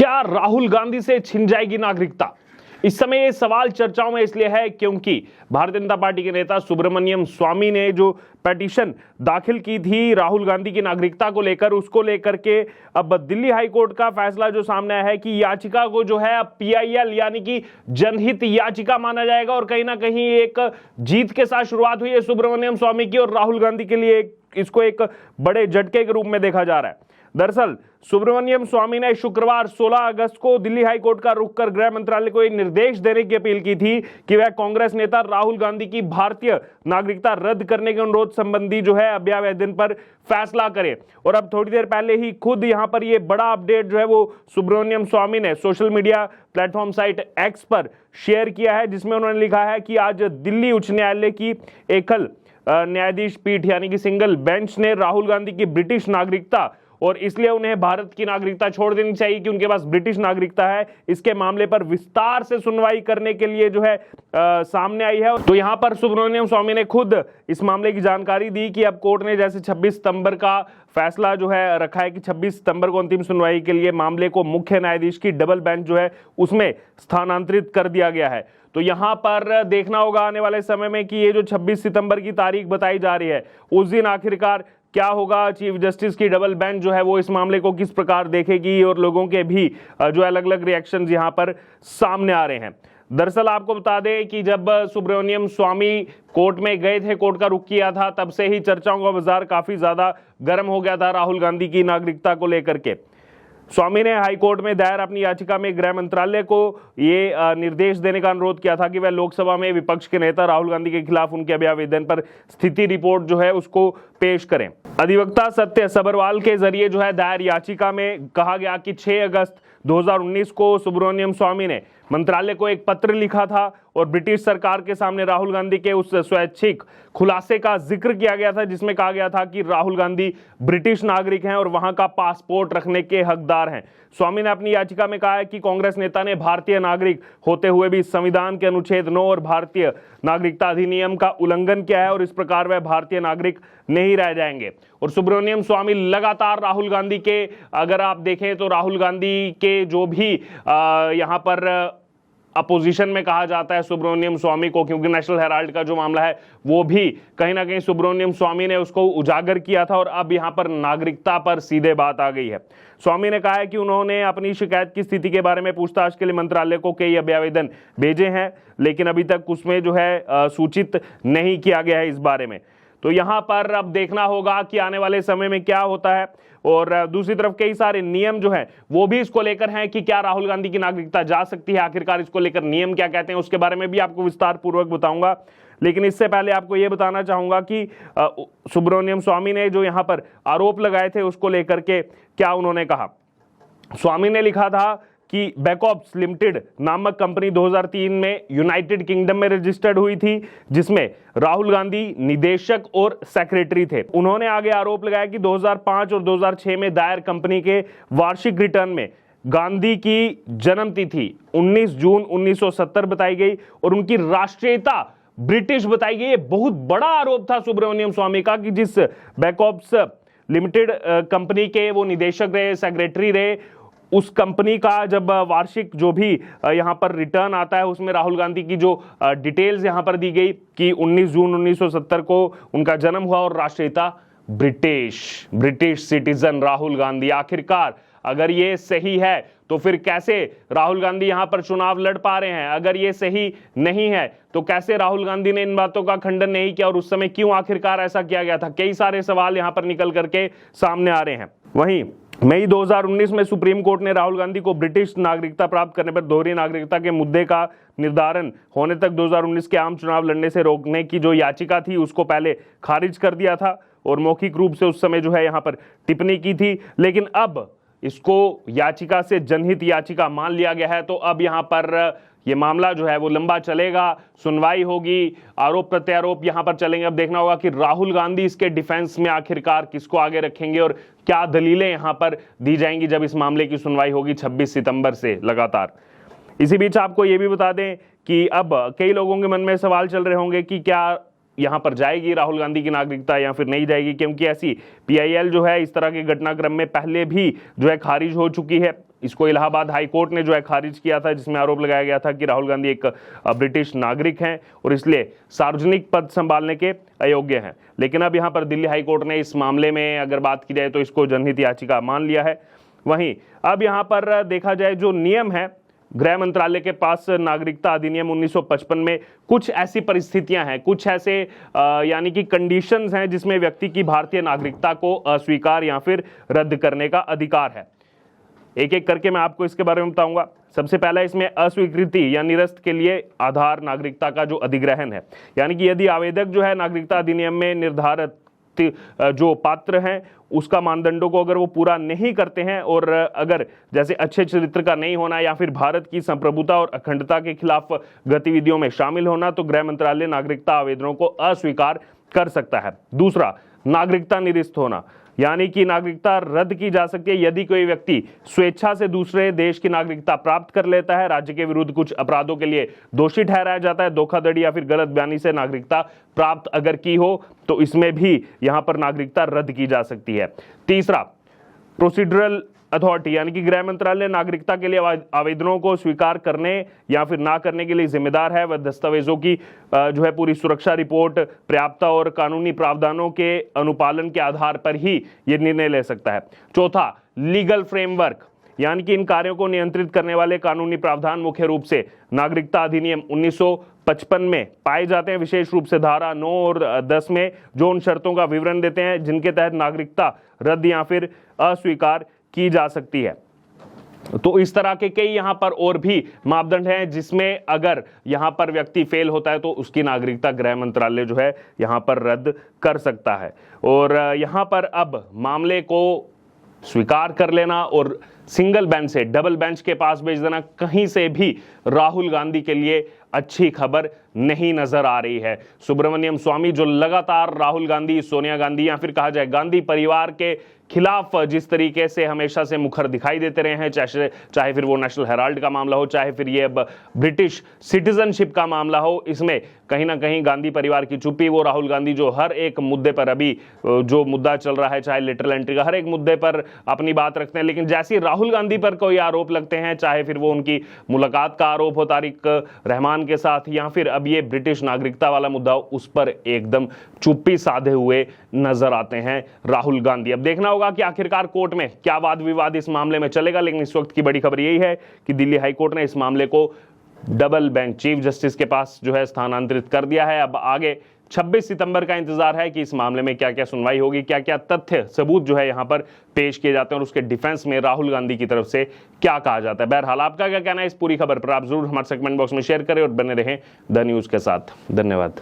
क्या राहुल गांधी से छिन जाएगी नागरिकता? इस समय ये सवाल चर्चाओं में इसलिए है क्योंकि भारतीय जनता पार्टी के नेता सुब्रमण्यम स्वामी ने जो पिटीशन दाखिल की थी राहुल गांधी की नागरिकता को लेकर, उसको लेकर के अब दिल्ली हाई कोर्ट का फैसला जो सामने आया है कि याचिका को जो है अब PIL यानी कि जनहित याचिका माना जाएगा और कहीं ना कहीं एक जीत के साथ शुरुआत हुई है सुब्रमण्यम स्वामी की और राहुल गांधी के लिए इसको एक बड़े झटके के रूप में देखा जा रहा है। दरअसल सुब्रमण्यम स्वामी ने शुक्रवार 16 अगस्त को दिल्ली हाई कोर्ट का रुख कर गृह मंत्रालय को एक निर्देश देने की अपील की थी कि वह कांग्रेस नेता राहुल गांधी की भारतीय नागरिकता रद्द करने के अनुरोध संबंधी जो है अभ्यावेदन पर फैसला करे। और अब थोड़ी देर पहले ही खुद यहां पर यह बड़ा अपडेट जो है वो सुब्रमण्यम स्वामी ने social media platform site X पर शेयर किया है, जिसमें उन्होंने लिखा है कि आज दिल्ली उच्च न्यायालय की एकल न्यायाधीश पीठ यानी कि सिंगल बेंच ने राहुल गांधी की ब्रिटिश नागरिकता और इसलिए उन्हें भारत की नागरिकता छोड़ देनी चाहिए कि उनके पास ब्रिटिश नागरिकता है, इसके मामले पर विस्तार से सुनवाई करने के लिए जो है सामने आई है। तो यहां पर सुब्रमण्यम स्वामी ने खुद इस मामले की जानकारी दी कि अब कोर्ट ने जैसे 26 सितंबर का फैसला जो है रखा है कि 26 सितंबर को अंतिम सुनवाई के लिए मामले को मुख्य न्यायाधीश की डबल बेंच जो है उसमें स्थानांतरित कर दिया गया है। तो यहां पर देखना होगा आने वाले समय में कि ये जो 26 सितंबर की तारीख बताई जा रही है उस दिन आखिरकार क्या होगा। चीफ जस्टिस की डबल बेंच जो है वो इस मामले को किस प्रकार देखेगी और लोगों के भी जो अलग अलग रिएक्शंस यहां पर सामने आ रहे हैं। दरअसल आपको बता दें कि जब सुब्रमण्यम स्वामी कोर्ट में गए थे, कोर्ट का रुख किया था, तब से ही चर्चाओं का बाजार काफी ज्यादा गर्म हो गया था राहुल गांधी की नागरिकता को लेकर के। स्वामी ने हाई कोर्ट में दायर अपनी याचिका में गृह मंत्रालय को ये निर्देश देने का अनुरोध किया था कि वह लोकसभा में विपक्ष के नेता राहुल गांधी के खिलाफ उनके अभ्यावेदन पर स्थिति रिपोर्ट जो है उसको पेश करें। अधिवक्ता सत्य सबरवाल के जरिए जो है दायर याचिका में कहा गया कि 6 अगस्त 2019 को सुब्रमण्यम स्वामी ने मंत्रालय को एक पत्र लिखा था और ब्रिटिश सरकार के सामने राहुल गांधी के उस स्वैच्छिक खुलासे का जिक्र किया गया था जिसमें कहा गया था कि राहुल गांधी ब्रिटिश नागरिक हैं और वहां का पासपोर्ट रखने के हकदार हैं। स्वामी ने अपनी याचिका में कहा है कि कांग्रेस नेता ने भारतीय नागरिक होते हुए भी संविधान के अनुच्छेद 9 और भारतीय नागरिकता अधिनियम का उल्लंघन किया है और इस प्रकार वह भारतीय नागरिक नहीं रह जाएंगे। और सुब्रमण्यम स्वामी लगातार राहुल गांधी के, अगर आप देखें तो राहुल गांधी के जो भी यहाँ पर अपोजिशन में कहा जाता है सुब्रमण्यम स्वामी को, क्योंकि नेशनल हेराल्ड का जो मामला है वो भी कहीं ना कहीं सुब्रमण्यम स्वामी ने उसको उजागर किया था और अब यहां पर नागरिकता पर सीधे बात आ गई है। स्वामी ने कहा है कि उन्होंने अपनी शिकायत की स्थिति के बारे में पूछताछ के लिए मंत्रालय को कई अभ्यावेदन भेजे हैं, लेकिन अभी तक उसमें जो है सूचित नहीं किया गया है इस बारे में। तो यहां पर अब देखना होगा कि आने वाले समय में क्या होता है। और दूसरी तरफ कई सारे नियम जो हैं वो भी इसको लेकर हैं कि क्या राहुल गांधी की नागरिकता जा सकती है, आखिरकार इसको लेकर नियम क्या कहते हैं, उसके बारे में भी आपको विस्तार पूर्वक बताऊंगा। लेकिन इससे पहले आपको यह बताना चाहूंगा कि सुब्रमण्यम स्वामी ने जो यहां पर आरोप लगाए थे उसको लेकर के क्या उन्होंने कहा। स्वामी ने लिखा था कि बैकऑप्स लिमिटेड नामक कंपनी 2003 में यूनाइटेड किंगडम में रजिस्टर्ड हुई थी, जिसमें राहुल गांधी निदेशक और सेक्रेटरी थे। उन्होंने आगे आरोप लगाया कि 2005 और 2006 में दायर कंपनी के वार्षिक रिटर्न में गांधी की जन्म तिथि 19 जून 1970 बताई गई और उनकी राष्ट्रीयता ब्रिटिश बताई गई। ये बहुत बड़ा आरोप था सुब्रमण्यम स्वामी का कि जिस बैकऑप्स लिमिटेड कंपनी के वो निदेशक रहे, सेक्रेटरी रहे, उस कंपनी का जब वार्षिक जो भी यहां पर रिटर्न आता है उसमें राहुल गांधी की जो डिटेल्स यहां पर दी गई कि 19 जून 1970 को उनका जन्म हुआ और राष्ट्रीयता ब्रिटिश सिटीजन राहुल गांधी। आखिरकार अगर ये सही है तो फिर कैसे राहुल गांधी यहां पर चुनाव लड़ पा रहे हैं? अगर ये सही नहीं है तो कैसे राहुल गांधी ने इन बातों का खंडन नहीं किया और उस समय क्यों आखिरकार ऐसा किया गया था? कई सारे सवाल यहां पर निकल करके सामने आ रहे हैं। वहीं मई 2019 में सुप्रीम कोर्ट ने राहुल गांधी को ब्रिटिश नागरिकता प्राप्त करने पर दोहरी नागरिकता के मुद्दे का निर्धारण होने तक 2019 के आम चुनाव लड़ने से रोकने की जो याचिका थी उसको पहले खारिज कर दिया था और मौखिक रूप से उस समय जो है यहां पर टिप्पणी की थी, लेकिन अब इसको याचिका से जनहित याचिका मान लिया गया है। तो अब यहां पर ये मामला जो है वो लंबा चलेगा, सुनवाई होगी, आरोप प्रत्यारोप यहां पर चलेंगे। अब देखना होगा कि राहुल गांधी इसके डिफेंस में आखिरकार किसको आगे रखेंगे और क्या दलीलें यहां पर दी जाएंगी जब इस मामले की सुनवाई होगी 26 सितंबर से लगातार। इसी बीच आपको ये भी बता दें कि अब कई लोगों के मन में सवाल चल रहे होंगे कि क्या यहां पर जाएगी राहुल गांधी की नागरिकता या फिर नहीं जाएगी, क्योंकि ऐसी PIL जो है इस तरह के घटनाक्रम में पहले भी जो है खारिज हो चुकी है इसको इलाहाबाद हाई कोर्ट ने जो है खारिज किया था, जिसमें आरोप लगाया गया था कि राहुल गांधी एक ब्रिटिश नागरिक हैं और इसलिए सार्वजनिक पद संभालने के अयोग्य हैं। लेकिन अब यहां पर दिल्ली हाई कोर्ट ने इस मामले में अगर बात की जाए तो इसको जनहित याचिका मान लिया है। वहीं अब यहां पर देखा जाए जो नियम है गृह मंत्रालय के पास, नागरिकता अधिनियम 1955 में कुछ ऐसी परिस्थितियां हैं, कुछ ऐसे यानी कि कंडीशंस हैं जिसमें व्यक्ति की भारतीय नागरिकता को अस्वीकार या फिर रद्द करने का अधिकार है। एक एक करके मैं आपको इसके बारे में बताऊंगा। सबसे पहला इसमें अस्वीकृति या निरस्त के लिए आधार नागरिकता का जो अधिग्रहण है, यानी कि यदि आवेदक जो है नागरिकता अधिनियम में निर्धारित जो पात्र हैं उसका मानदंडों को अगर वो पूरा नहीं करते हैं और अगर जैसे अच्छे चरित्र का नहीं होना या फिर भारत की संप्रभुता और अखंडता के खिलाफ गतिविधियों में शामिल होना, तो गृह मंत्रालय नागरिकता आवेदनों को अस्वीकार कर सकता है। दूसरा, नागरिकता निरस्त होना, यानी कि नागरिकता रद्द की जा सकती है यदि कोई व्यक्ति स्वेच्छा से दूसरे देश की नागरिकता प्राप्त कर लेता है, राज्य के विरुद्ध कुछ अपराधों के लिए दोषी ठहराया जाता है, धोखाधड़ी या फिर गलत बयानी से नागरिकता प्राप्त अगर की हो तो इसमें भी यहां पर नागरिकता रद्द की जा सकती है। तीसरा, प्रोसीडरल अथॉरिटी, यानी कि गृह मंत्रालय नागरिकता के लिए आवेदनों को स्वीकार करने या फिर ना करने के लिए जिम्मेदार है। वह दस्तावेजों की जो है पूरी सुरक्षा रिपोर्ट, पर्याप्तता और कानूनी प्रावधानों के अनुपालन के आधार पर ही ये निर्णय ले सकता है। चौथा, लीगल फ्रेमवर्क, यानी कि इन कार्यों को नियंत्रित करने वाले कानूनी प्रावधान मुख्य रूप से नागरिकता अधिनियम 1955 में पाए जाते हैं, विशेष रूप से धारा 9 और 10 में, जो उन शर्तों का विवरण देते हैं जिनके तहत नागरिकता रद्द या फिर अस्वीकार की जा सकती है। तो इस तरह के कई यहां पर और भी मापदंड हैं जिसमें अगर यहां पर व्यक्ति फेल होता है तो उसकी नागरिकता गृह मंत्रालय जो है यहां पर रद्द कर सकता है। और यहां पर अब मामले को स्वीकार कर लेना और सिंगल बेंच से डबल बेंच के पास भेज देना, कहीं से भी राहुल गांधी के लिए अच्छी खबर नहीं नजर आ रही है। सुब्रमण्यम स्वामी जो लगातार राहुल गांधी, सोनिया गांधी या फिर कहा जाए गांधी परिवार के खिलाफ जिस तरीके से हमेशा से मुखर दिखाई देते रहे हैं, चाहे फिर वो नेशनल हेराल्ड का मामला हो, चाहे फिर ये अब ब्रिटिश सिटीजनशिप का मामला हो, इसमें कहीं ना कहीं गांधी परिवार की चुप्पी, वो राहुल गांधी जो हर एक मुद्दे पर अभी जो मुद्दा चल रहा है, चाहे लिटरल एंट्री का, हर एक मुद्दे पर अपनी बात रखते हैं, लेकिन जैसे राहुल गांधी पर कोई आरोप लगते हैं, चाहे फिर वो उनकी मुलाकात का आरोप हो तारिक रहमान के साथ या फिर अब ये ब्रिटिश नागरिकता वाला मुद्दा हो, उस पर एकदम चुप्पी साधे हुए नजर आते हैं राहुल गांधी। अब देखना होगा कि आखिरकार कोर्ट में क्या वाद विवाद इस मामले में चलेगा, लेकिन इस वक्त की बड़ी खबर यही है कि दिल्ली हाई कोर्ट ने इस मामले को डबल बेंच चीफ जस्टिस के पास जो है स्थानांतरित कर दिया है। अब आगे 26 सितंबर का इंतजार है कि इस मामले में क्या क्या सुनवाई होगी, क्या क्या तथ्य सबूत जो है यहां पर पेश किए जाते हैं और उसके डिफेंस में राहुल गांधी की तरफ से क्या कहा जाता है। बहरहाल आपका क्या कहना है इस पूरी खबर पर, आप जरूर हमारे सेगमेंट बॉक्स में शेयर करें और बने रहें द न्यूज के साथ। धन्यवाद।